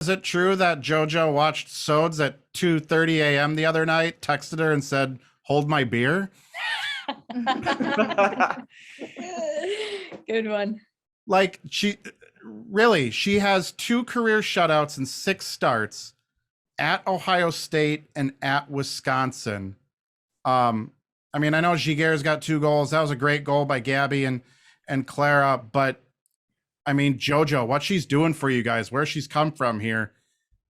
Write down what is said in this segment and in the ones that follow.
Is it true that JoJo watched Sods at 2:30 a.m. the other night, texted her and said, "Hold my beer"? Good one. Like she has 2 career shutouts and 6 starts at Ohio State and at Wisconsin. I mean, I know Giguère's got 2 goals. That was a great goal by Gabby and Clara, but I mean, JoJo, what she's doing for you guys, where she's come from here.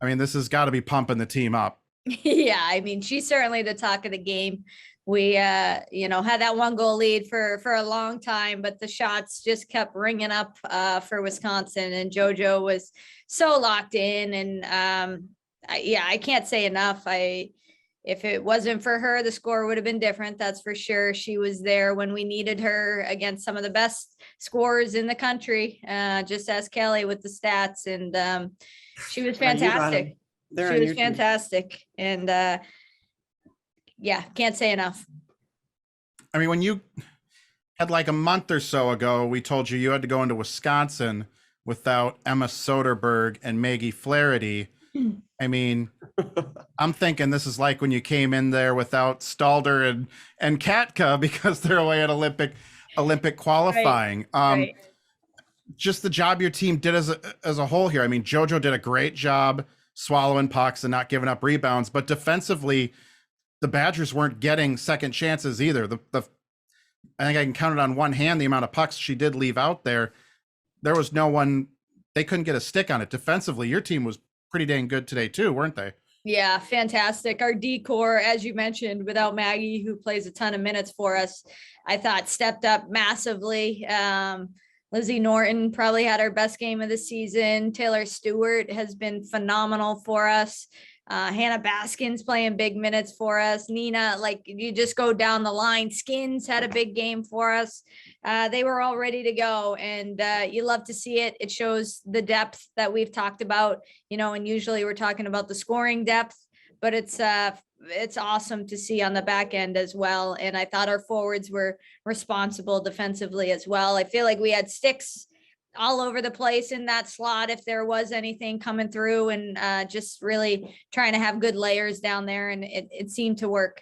I mean, this has got to be pumping the team up. Yeah, I mean, she's certainly the talk of the game. We had that 1 goal lead for a long time, but the shots just kept ringing up for Wisconsin, and JoJo was so locked in. And I can't say enough. If it wasn't for her, the score would have been different. That's for sure. She was there when we needed her against some of the best scorers in the country. Just ask Kelly with the stats, and she was fantastic. She was fantastic. And can't say enough. I mean, when you had like a month or so ago, we told you had to go into Wisconsin without Emma Soderberg and Maggie Flaherty. I mean, I'm thinking this is like when you came in there without Stalder and Katka because they're away at Olympic qualifying. Right. Just the job your team did as a whole here. I mean, JoJo did a great job swallowing pucks and not giving up rebounds, but defensively, the Badgers weren't getting second chances either. I think I can count it on one hand the amount of pucks she did leave out there. There was no one, they couldn't get a stick on it. Defensively, your team was pretty dang good today too, weren't they? Yeah, fantastic. Our D-core, as you mentioned, without Maggie, who plays a ton of minutes for us, I thought stepped up massively. Lizzie Norton probably had her best game of the season. Taylor Stewart has been phenomenal for us. Hannah Baskin's playing big minutes for us. Nina, like you just go down the line. Skins had a big game for us. They were all ready to go, and you love to see it. It shows the depth that we've talked about, and usually we're talking about the scoring depth, but it's awesome to see on the back end as well. And I thought our forwards were responsible defensively as well. I feel like we had sticks all over the place in that slot if there was anything coming through, and just really trying to have good layers down there, and it seemed to work.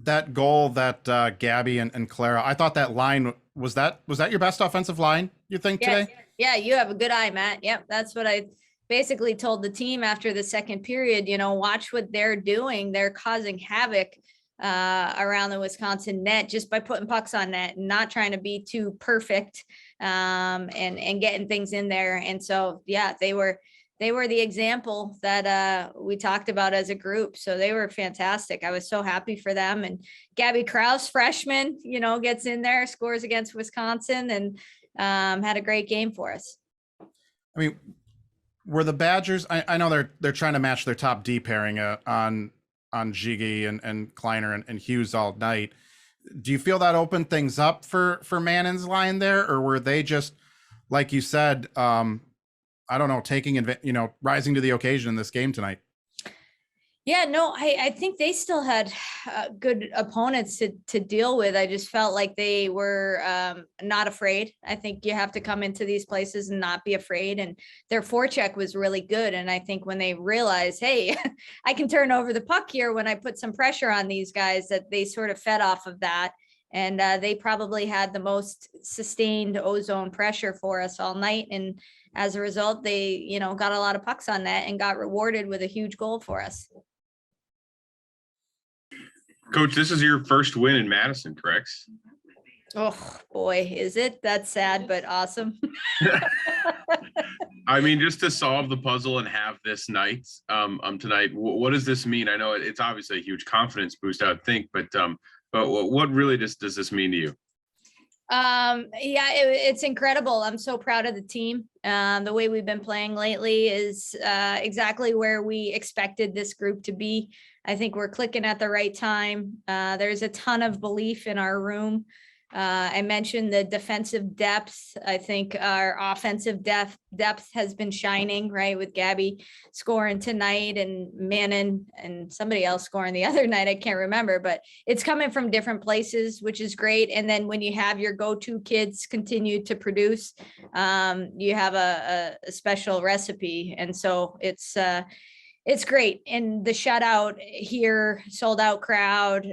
That goal that Gabby and Clara, I thought that line was that your best offensive line, you think, today? Yeah, you have a good eye, Matt. Yep, that's what I basically told the team after the second period. Watch what they're doing. They're causing havoc around the Wisconsin net just by putting pucks on net and not trying to be too perfect, and getting things in there. And so, yeah, they were the example that we talked about as a group. So they were fantastic. I was so happy for them. And Gabby Krause, freshman, gets in there, scores against Wisconsin, and had a great game for us. I mean, were the Badgers, I know they're trying to match their top D pairing on Gigi and Kleiner and Hughes all night. Do you feel that opened things up for Mannon's line there, or were they just, like you said, I don't know, rising to the occasion in this game tonight? Yeah, no, I think they still had good opponents to deal with. I just felt like they were not afraid. I think you have to come into these places and not be afraid. And their forecheck was really good. And I think when they realized, hey, I can turn over the puck here when I put some pressure on these guys, that they sort of fed off of that. And they probably had the most sustained ozone pressure for us all night. And as a result, they, got a lot of pucks on net and got rewarded with a huge goal for us. Coach, this is your first win in Madison, correct? Oh boy, is it? That's sad, but awesome. I mean, just to solve the puzzle and have this night tonight, what does this mean? I know it's obviously a huge confidence boost, I would think, but what really does this mean to you? It's incredible. I'm so proud of the team. The way we've been playing lately is exactly where we expected this group to be. I think we're clicking at the right time. There's a ton of belief in our room. I mentioned the defensive depth. I think our offensive depth has been shining, right? With Gabby scoring tonight and Manon and somebody else scoring the other night. I can't remember, but it's coming from different places, which is great. And then when you have your go-to kids continue to produce, you have a special recipe. And so it's great. And the shutout here, sold out crowd.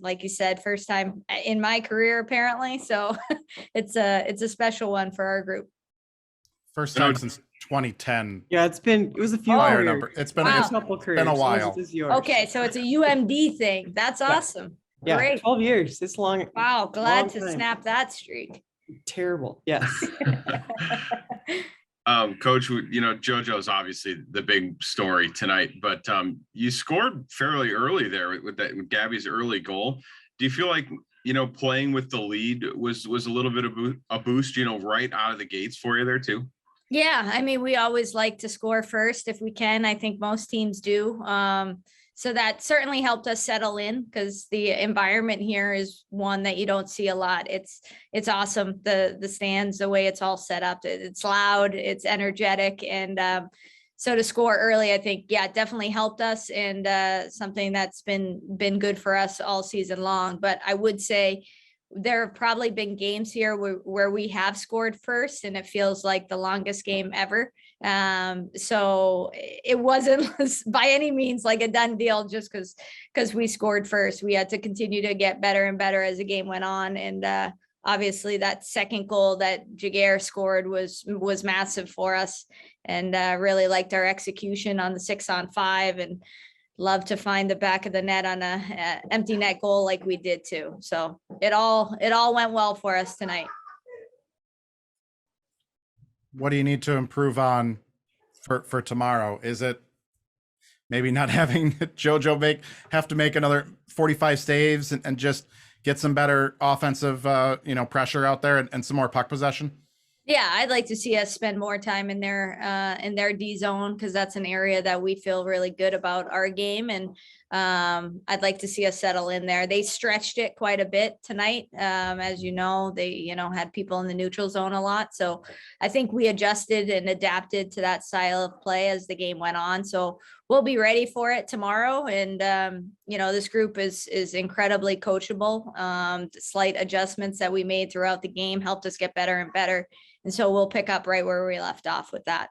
Like you said, first time in my career, apparently. So it's a special one for our group. First time since 2010. Yeah, it was a few Higher careers. number. It's been Wow. a couple careers. been a while. So this is yours. Okay, so it's a UMD thing. That's awesome. Yeah, Great. 12 years. It's long. Wow, glad long to time. snap that streak. Terrible. Yes. Coach, JoJo is obviously the big story tonight, but you scored fairly early there with Gabby's early goal. Do you feel like, playing with the lead was a little bit of a boost, right out of the gates for you there too? Yeah, I mean, we always like to score first if we can. I think most teams do. So that certainly helped us settle in because the environment here is one that you don't see a lot. It's awesome. The stands, the way it's all set up, it's loud, it's energetic. And so to score early, I think, yeah, it definitely helped us and something that's been good for us all season long. But I would say there have probably been games here where we have scored first and it feels like the longest game ever. So it wasn't by any means like a done deal just because we scored first. We had to continue to get better and better as the game went on. And obviously that second goal that Jaguar scored was massive for us, and really liked our execution on the 6-on-5 and love to find the back of the net on a empty net goal like we did too. So it all went well for us tonight. What do you need to improve on for tomorrow? Is it maybe not having JoJo have to make another 45 saves and just get some better offensive, pressure out there and some more puck possession? Yeah, I'd like to see us spend more time in their D zone because that's an area that we feel really good about our game, and I'd like to see us settle in there. They stretched it quite a bit tonight. As you know, they had people in the neutral zone a lot, so I think we adjusted and adapted to that style of play as the game went on. So we'll be ready for it tomorrow, and this group is incredibly coachable. The slight adjustments that we made throughout the game helped us get better and better. And so we'll pick up right where we left off with that.